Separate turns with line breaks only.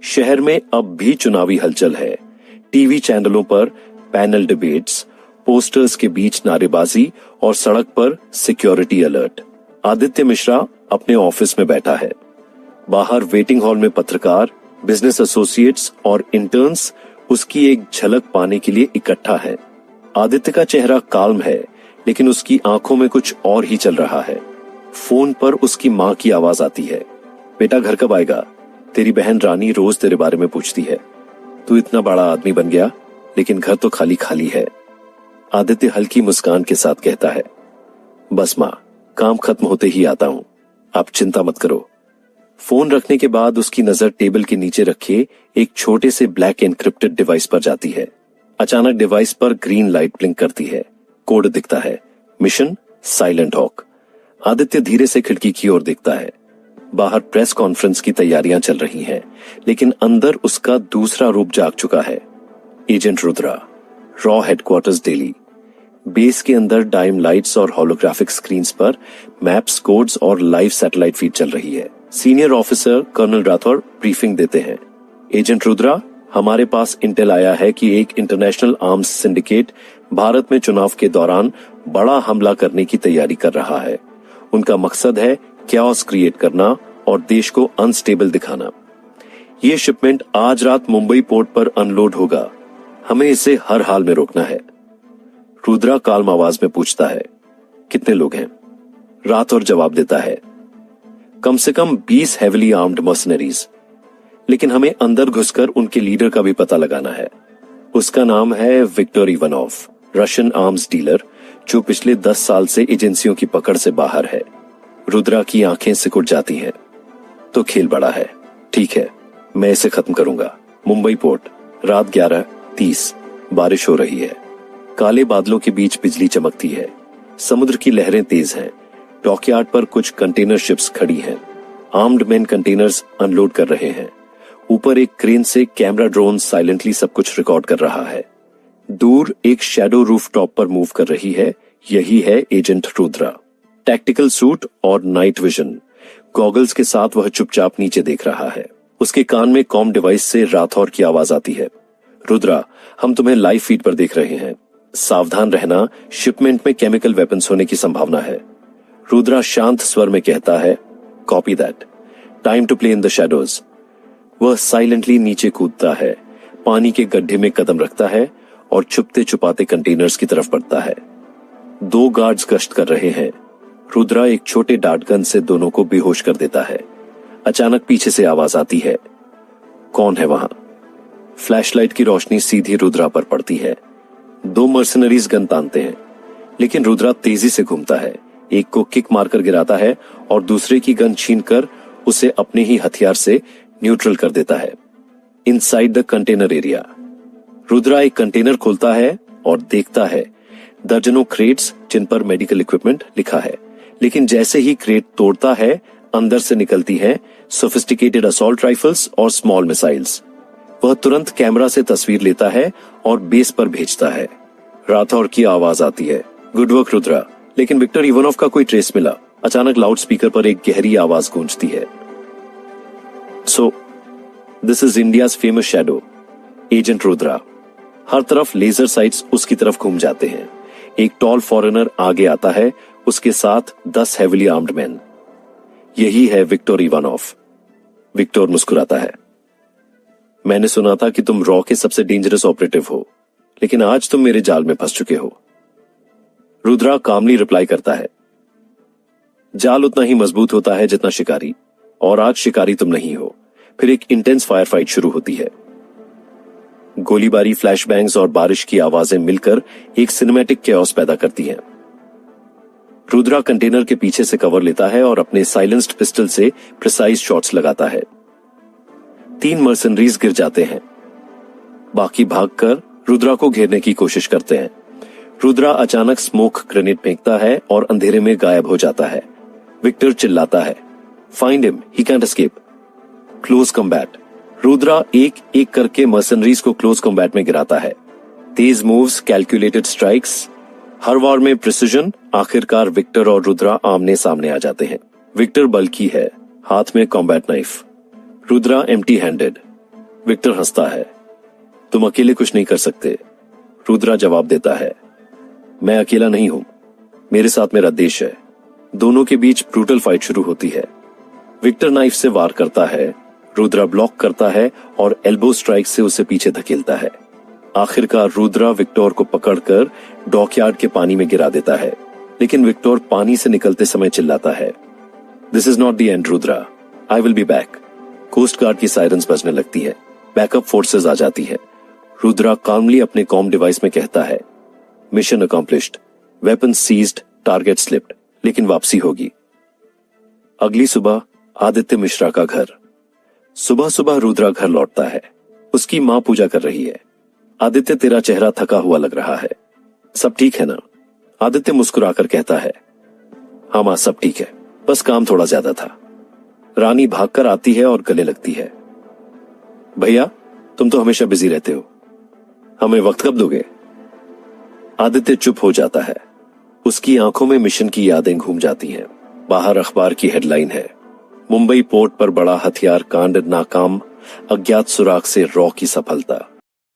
शहर में अब भी चुनावी हलचल है। टीवी चैनलों पर पैनल डिबेट्स, पोस्टर्स के बीच नारेबाजी और सड़क पर सिक्योरिटी अलर्ट। आदित्य मिश्रा अपने ऑफिस में बैठा है। बाहर वेटिंग हॉल में पत्रकार, बिजनेस एसोसिएट्स और इंटर्न्स उसकी एक झलक पाने के लिए इकट्ठा है। आदित्य का चेहरा काल्म है, लेकिन उसकी आंखों में कुछ और ही चल रहा है। फोन पर उसकी माँ की आवाज आती है। बेटा, घर कब आएगा? तेरी बहन रानी रोज तेरे बारे में पूछती है। तू इतना बड़ा आदमी बन गया, लेकिन घर तो खाली खाली है। आदित्य हल्की मुस्कान के साथ कहता है, बस माँ, काम खत्म होते ही आता हूं, आप चिंता मत करो। फोन रखने के बाद उसकी नजर टेबल के नीचे रखे एक छोटे से ब्लैक एनक्रिप्टेड डिवाइस पर जाती है। अचानक डिवाइस पर ग्रीन लाइट ब्लिंक करती है। कोड दिखता है, मिशन साइलेंट हॉक। आदित्य धीरे से खिड़की की ओर देखता है। बाहर प्रेस कॉन्फ्रेंस की तैयारियां चल रही हैं, लेकिन अंदर उसका दूसरा रूप जाग चुका है। एजेंट रुद्रा, रॉ हेडक्वार्टर्स दिल्ली। बेस के अंदर डाइम लाइट्स और होलोग्राफिक स्क्रीन्स पर मैप्स, कोड्स और लाइव सैटेलाइट फीड चल रही है। Senior officer colonel Rathore briefing देते हैं। एजेंट रुद्रा, हमारे पास इंटेल आया है कि एक इंटरनेशनल आर्म्स सिंडिकेट भारत में चुनाव के दौरान बड़ा हमला करने की तैयारी कर रहा है। उनका मकसद है कैओस क्रिएट करना और देश को अनस्टेबल दिखाना। ये शिपमेंट आज रात मुंबई पोर्ट पर अनलोड होगा। हमें इसे हर हाल में रोकना है। रुद्रा काल्म आवाज में पूछता है, कितने लोग हैं? राठौर जवाब देता है, कम से कम 20 हेविली आर्म्ड मर्सनरीज। लेकिन हमें अंदर घुसकर उनके लीडर का भी पता लगाना है। उसका नाम है Victor Ivanov, Russian arms dealer, जो पिछले 10 साल से एजेंसियों की पकड़ से बाहर है। रुद्रा की आंखें सिकुड़ जाती हैं। तो खेल बड़ा है। ठीक है, मैं इसे खत्म करूंगा। मुंबई पोर्ट, रात 11:30। बारिश हो रही है। काले बादलों के बीच बिजली चमकती है। समुद्र की लहरें तेज हैं। डॉकयार्ड पर कुछ कंटेनर शिप्स खड़ी हैं। आर्म्ड मैन कंटेनर्स अनलोड कर रहे हैं। ऊपर एक क्रेन से कैमरा ड्रोन साइलेंटली सब कुछ रिकॉर्ड कर रहा है। दूर एक शैडो रूफटॉप पर मूव कर रही है। यही है एजेंट रुद्रा। टैक्टिकल सूट और नाइट विजन गॉगल्स के साथ वह चुपचाप नीचे देख रहा है। उसके कान में कॉम डिवाइस से राठौर की आवाज आती है, रुद्रा, हम तुम्हें लाइव फीड पर देख रहे हैं। सावधान रहना, शिपमेंट में केमिकल वेपन्स होने की संभावना है। रुद्रा शांत स्वर में कहता है, copy that, time to play in the shadows. वह साइलेंटली नीचे कूदता है, पानी के गड्ढे में कदम रखता है और छुपते छुपाते कंटेनर्स की तरफ बढ़ता है। 2 गार्ड्स गश्त कर रहे हैं। रुद्रा एक छोटे डार्ट गन से दोनों को बेहोश कर देता है। अचानक पीछे से आवाज आती है, कौन है वहां? फ्लैशलाइट की रोशनी सीधी रुद्रा पर पड़ती है। 2 मर्सनरीज गन तानते हैं, लेकिन रुद्रा तेजी से घूमता है। एक को किक मारकर गिराता है और दूसरे की गन छीनकर उसे अपने ही हथियार से न्यूट्रल कर देता है। Inside the container area, Rudra एक कंटेनर खोलता है और देखता है दर्जनों क्रेट्स जिन पर मेडिकल इक्विपमेंट लिखा है। लेकिन जैसे ही क्रेट तोड़ता है, अंदर से निकलती हैं सोफिस्टिकेटेड असॉल्ट राइफल्स और स्मॉल मिसाइल्स। वह तुरंत कैमरा से तस्वीर लेता है और बेस पर भेजता है। राठौर की आवाज आती है, गुड वर्क रुद्रा। लेकिन विक्टर इवानोव का कोई ट्रेस मिला। अचानक लाउड स्पीकर पर एक गहरी आवाज गूंजती है, so this is India's famous shadow, agent Rudra. हर तरफ लेजर साइट्स उसकी तरफ घूम जाते हैं। एक टॉल फॉरेनर आगे आता है, उसके साथ 10 हेविली आर्म्ड मैन। यही है विक्टर इवानोव। विक्टर मुस्कुराता है, मैंने सुना था कि तुम रॉ के सबसे डेंजरस ऑपरेटिव हो, लेकिन आज तुम मेरे जाल में फंस चुके हो। रुद्रा कामली रिप्लाई करता है, जाल उतना ही मजबूत होता है जितना शिकारी, और आज शिकारी तुम नहीं हो। फिर एक इंटेंस फायर फाइट शुरू होती है। गोलीबारी, फ्लैशबैंग्स और बारिश की आवाजें मिलकर एक सिनेमैटिक कैओस पैदा करती हैं। रुद्रा कंटेनर के पीछे से कवर लेता है और अपने साइलेंस्ड पिस्टल से प्रिसाइज शॉट्स लगाता है। 3 मर्सनरीज गिर जाते हैं। बाकी भागकर रुद्रा को घेरने की कोशिश करते हैं। रुद्रा अचानक स्मोक ग्रेनेड फेंकता है और अंधेरे में गायब हो जाता है। विक्टर चिल्लाता है, find him, he can't escape. Close combat. Rudra एक एक करके मर्सनरीज को क्लोज कॉम्बैट में गिराता है। तेज मूव्स, कैलकुलेटेड स्ट्राइक्स, हर वार में प्रिसिजन। आखिरकार विक्टर और रुद्रा आमने सामने आ जाते हैं। विक्टर बल्कि है, हाथ में combat knife. Rudra empty handed. Victor हंसता है। तुम अकेले कुछ नहीं कर सकते, रुद्रा जवाब देता है। मैं अकेला नहीं हूं, मेरे साथ मेरा देश है। दोनों के बीच ब्रूटल फाइट शुरू होती है। विक्टर नाइफ से वार करता है, रुद्रा ब्लॉक करता है और एल्बो स्ट्राइक से उसे पीछे धकेलता है। आखिरकार रुद्रा विक्टर को पकड़कर डॉकयार्ड के पानी में गिरा देता है, लेकिन विक्टर पानी से निकलते समय चिल्लाता है, this is not the end Rudra, I will be back. Coast guard की सायरन्स बजने लगती है, बैकअप फोर्सेस आ जाती है। रुद्रा कामली अपने कॉम डिवाइस में कहता है, mission accomplished, weapon seized, target slipped, लेकिन वापसी होगी। अगली सुबह आदित्य मिश्रा का घर। सुबह सुबह रुद्रा घर लौटता है। उसकी मां पूजा कर रही है। आदित्य, तेरा चेहरा थका हुआ लग रहा है, सब ठीक है ना? आदित्य मुस्कुराकर कहता है, हाँ मां, सब ठीक है, बस काम थोड़ा ज्यादा था। रानी भागकर आती है और गले लगती है। भैया, तुम तो हमेशा बिजी रहते हो, हमें वक्त कब दोगे? आदित्य चुप हो जाता है। उसकी आंखों में मिशन की यादें घूम जाती हैं। बाहर अखबार की हेडलाइन है, मुंबई पोर्ट पर बड़ा हथियार कांड नाकाम, अज्ञात सुराग से रॉ की सफलता।